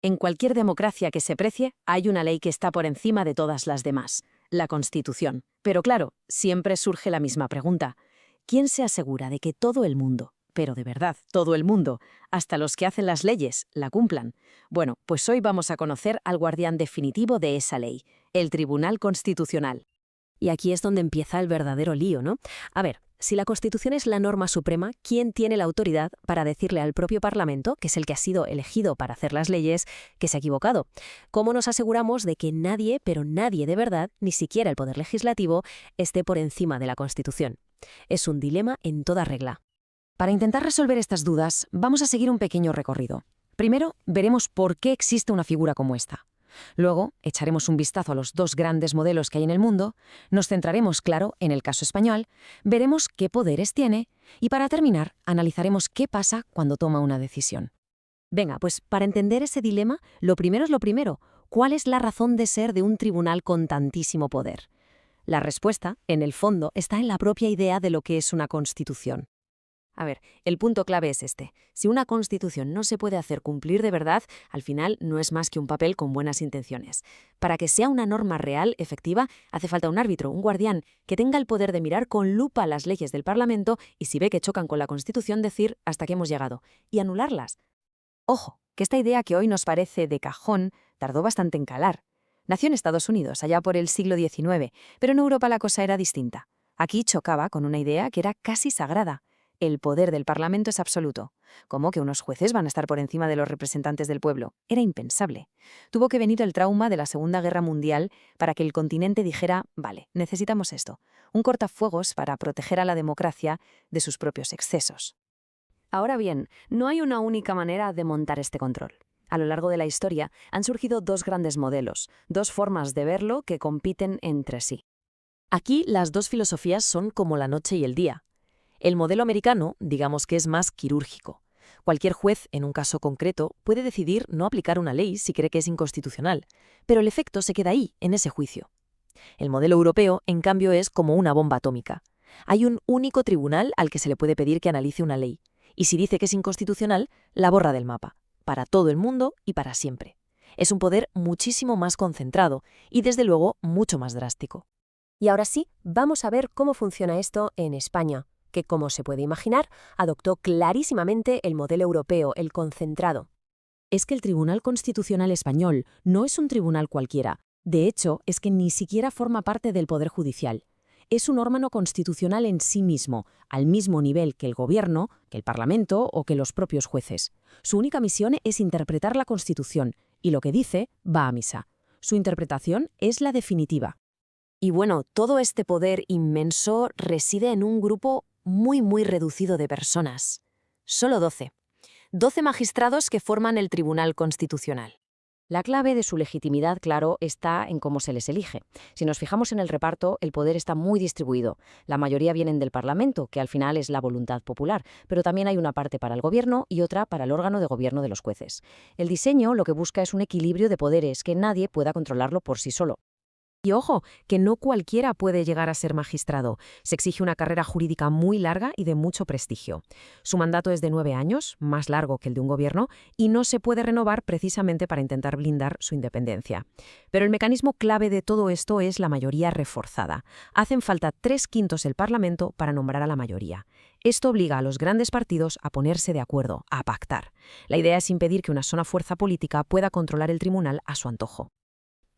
En cualquier democracia que se precie, hay una ley que está por encima de todas las demás, la Constitución. Pero claro, siempre surge la misma pregunta. ¿Quién se asegura de que todo el mundo, pero de verdad todo el mundo, hasta los que hacen las leyes, la cumplan? Bueno, pues hoy vamos a conocer al guardián definitivo de esa ley, el Tribunal Constitucional. Y aquí es donde empieza el verdadero lío, ¿no? A ver, si la Constitución es la norma suprema, ¿quién tiene la autoridad para decirle al propio Parlamento, que es el que ha sido elegido para hacer las leyes, que se ha equivocado? ¿Cómo nos aseguramos de que nadie, pero nadie de verdad, ni siquiera el Poder Legislativo, esté por encima de la Constitución? Es un dilema en toda regla. Para intentar resolver estas dudas, vamos a seguir un pequeño recorrido. Primero, veremos por qué existe una figura como esta. Luego, echaremos un vistazo a los dos grandes modelos que hay en el mundo, nos centraremos, claro, en el caso español, veremos qué poderes tiene y, para terminar, analizaremos qué pasa cuando toma una decisión. Venga, pues para entender ese dilema, lo primero es lo primero. ¿Cuál es la razón de ser de un tribunal con tantísimo poder? La respuesta, en el fondo, está en la propia idea de lo que es una constitución. A ver, el punto clave es este. Si una constitución no se puede hacer cumplir de verdad, al final no es más que un papel con buenas intenciones. Para que sea una norma real, efectiva, hace falta un árbitro, un guardián, que tenga el poder de mirar con lupa las leyes del Parlamento y, si ve que chocan con la Constitución, decir hasta aquí hemos llegado y anularlas. Ojo, que esta idea que hoy nos parece de cajón tardó bastante en calar. Nació en Estados Unidos, allá por el siglo XIX, pero en Europa la cosa era distinta. Aquí chocaba con una idea que era casi sagrada. El poder del Parlamento es absoluto. ¿Cómo que unos jueces van a estar por encima de los representantes del pueblo? Era impensable. Tuvo que venir el trauma de la Segunda Guerra Mundial para que el continente dijera, vale, necesitamos esto, un cortafuegos para proteger a la democracia de sus propios excesos. Ahora bien, no hay una única manera de montar este control. A lo largo de la historia han surgido dos grandes modelos, dos formas de verlo que compiten entre sí. Aquí las dos filosofías son como la noche y el día. El modelo americano, digamos que es más quirúrgico. Cualquier juez, en un caso concreto, puede decidir no aplicar una ley si cree que es inconstitucional, pero el efecto se queda ahí, en ese juicio. El modelo europeo, en cambio, es como una bomba atómica. Hay un único tribunal al que se le puede pedir que analice una ley, y si dice que es inconstitucional, la borra del mapa, para todo el mundo y para siempre. Es un poder muchísimo más concentrado y, desde luego, mucho más drástico. Y ahora sí, vamos a ver cómo funciona esto en España, que, como se puede imaginar, adoptó clarísimamente el modelo europeo, el concentrado. Es que el Tribunal Constitucional Español no es un tribunal cualquiera. De hecho, es que ni siquiera forma parte del Poder Judicial. Es un órgano constitucional en sí mismo, al mismo nivel que el Gobierno, que el Parlamento o que los propios jueces. Su única misión es interpretar la Constitución, y lo que dice va a misa. Su interpretación es la definitiva. Y bueno, todo este poder inmenso reside en un grupo muy reducido de personas. Solo 12. 12 magistrados que forman el Tribunal Constitucional. La clave de su legitimidad, claro, está en cómo se les elige. Si nos fijamos en el reparto, el poder está muy distribuido. La mayoría vienen del Parlamento, que al final es la voluntad popular, pero también hay una parte para el Gobierno y otra para el órgano de gobierno de los jueces. El diseño lo que busca es un equilibrio de poderes, que nadie pueda controlarlo por sí solo. Y ojo, que no cualquiera puede llegar a ser magistrado. Se exige una carrera jurídica muy larga y de mucho prestigio. Su mandato es de 9 años, más largo que el de un gobierno, y no se puede renovar precisamente para intentar blindar su independencia. Pero el mecanismo clave de todo esto es la mayoría reforzada. Hacen falta 3/5 del Parlamento para nombrar a la mayoría. Esto obliga a los grandes partidos a ponerse de acuerdo, a pactar. La idea es impedir que una sola fuerza política pueda controlar el tribunal a su antojo.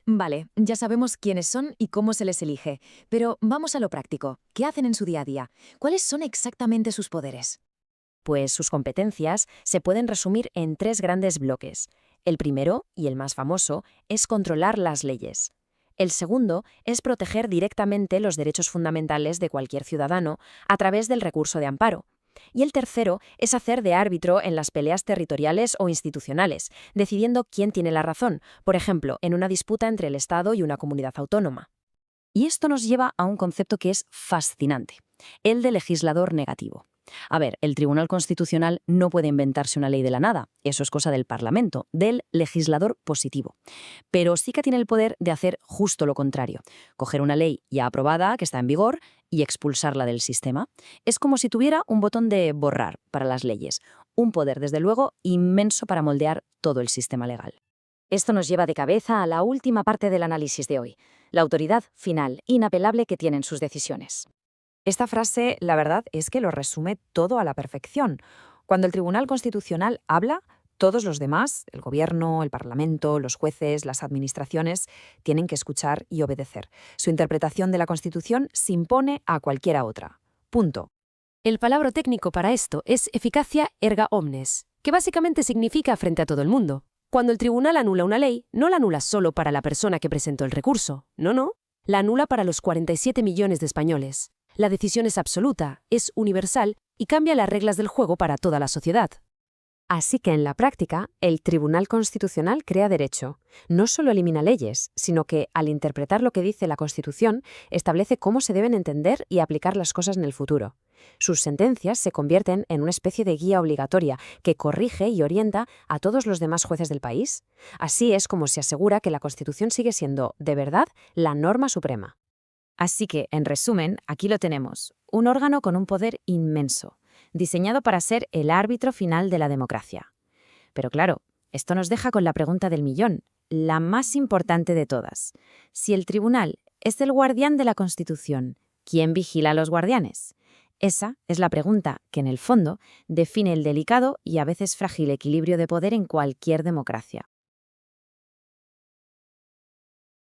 Vale, ya sabemos quiénes son y cómo se les elige, pero vamos a lo práctico. ¿Qué hacen en su día a día? ¿Cuáles son exactamente sus poderes? Pues sus competencias se pueden resumir en 3 grandes bloques. El primero, y el más famoso, es controlar las leyes. El segundo es proteger directamente los derechos fundamentales de cualquier ciudadano a través del recurso de amparo. Y el tercero es hacer de árbitro en las peleas territoriales o institucionales, decidiendo quién tiene la razón, por ejemplo, en una disputa entre el Estado y una comunidad autónoma. Y esto nos lleva a un concepto que es fascinante, el de legislador negativo. A ver, el Tribunal Constitucional no puede inventarse una ley de la nada, eso es cosa del Parlamento, del legislador positivo. Pero sí que tiene el poder de hacer justo lo contrario, coger una ley ya aprobada, que está en vigor, y expulsarla del sistema. Es como si tuviera un botón de borrar para las leyes, un poder, desde luego, inmenso para moldear todo el sistema legal. Esto nos lleva de cabeza a la última parte del análisis de hoy, la autoridad final, inapelable que tienen sus decisiones. Esta frase, la verdad, es que lo resume todo a la perfección. Cuando el Tribunal Constitucional habla, todos los demás, el Gobierno, el Parlamento, los jueces, las administraciones, tienen que escuchar y obedecer. Su interpretación de la Constitución se impone a cualquiera otra. Punto. El palabra técnico para esto es eficacia erga omnes, que básicamente significa frente a todo el mundo. Cuando el tribunal anula una ley, no la anula solo para la persona que presentó el recurso. No. La anula para los 47 millones de españoles. La decisión es absoluta, es universal y cambia las reglas del juego para toda la sociedad. Así que en la práctica, el Tribunal Constitucional crea derecho. No solo elimina leyes, sino que, al interpretar lo que dice la Constitución, establece cómo se deben entender y aplicar las cosas en el futuro. Sus sentencias se convierten en una especie de guía obligatoria que corrige y orienta a todos los demás jueces del país. Así es como se asegura que la Constitución sigue siendo, de verdad, la norma suprema. Así que, en resumen, aquí lo tenemos, un órgano con un poder inmenso, diseñado para ser el árbitro final de la democracia. Pero claro, esto nos deja con la pregunta del millón, la más importante de todas. Si el tribunal es el guardián de la Constitución, ¿quién vigila a los guardianes? Esa es la pregunta que, en el fondo, define el delicado y a veces frágil equilibrio de poder en cualquier democracia.